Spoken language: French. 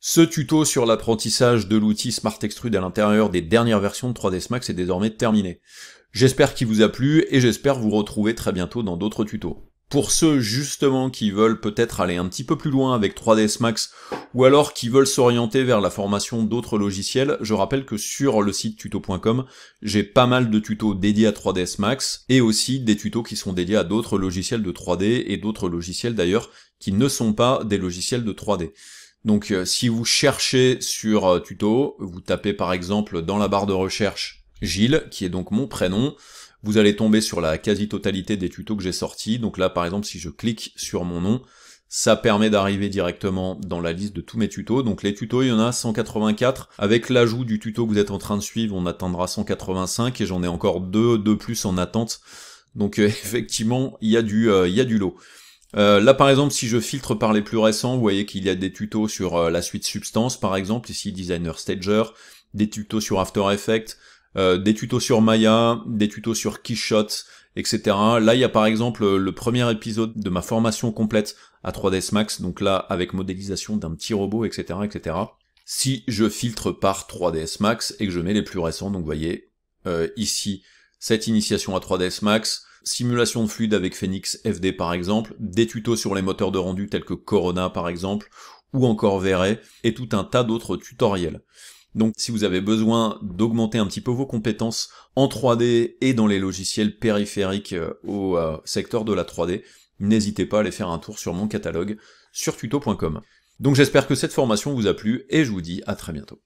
Ce tuto sur l'apprentissage de l'outil Smart Extrude à l'intérieur des dernières versions de 3ds Max est désormais terminé. J'espère qu'il vous a plu et j'espère vous retrouver très bientôt dans d'autres tutos. Pour ceux justement qui veulent peut-être aller un petit peu plus loin avec 3ds Max ou alors qui veulent s'orienter vers la formation d'autres logiciels, je rappelle que sur le site tuto.com, j'ai pas mal de tutos dédiés à 3ds Max et aussi des tutos qui sont dédiés à d'autres logiciels de 3D et d'autres logiciels d'ailleurs qui ne sont pas des logiciels de 3D. Donc si vous cherchez sur tuto, vous tapez par exemple dans la barre de recherche Gilles, qui est donc mon prénom, vous allez tomber sur la quasi-totalité des tutos que j'ai sortis. Donc là par exemple si je clique sur mon nom, ça permet d'arriver directement dans la liste de tous mes tutos. Donc les tutos, il y en a 184. Avec l'ajout du tuto que vous êtes en train de suivre, on atteindra 185 et j'en ai encore deux de plus en attente. Donc effectivement, il y a du lot. Là par exemple si je filtre par les plus récents, vous voyez qu'il y a des tutos sur la suite Substance par exemple, ici Designer Stager, des tutos sur After Effects, des tutos sur Maya, des tutos sur Keyshot, etc. Là il y a par exemple le premier épisode de ma formation complète à 3ds Max, donc là avec modélisation d'un petit robot, etc. etc. Si je filtre par 3ds Max et que je mets les plus récents, donc vous voyez ici cette initiation à 3ds Max, simulation de fluide avec Phoenix FD par exemple, des tutos sur les moteurs de rendu tels que Corona par exemple, ou encore V-Ray, et tout un tas d'autres tutoriels. Donc si vous avez besoin d'augmenter un petit peu vos compétences en 3D et dans les logiciels périphériques au secteur de la 3D, n'hésitez pas à aller faire un tour sur mon catalogue sur tuto.com. Donc j'espère que cette formation vous a plu et je vous dis à très bientôt.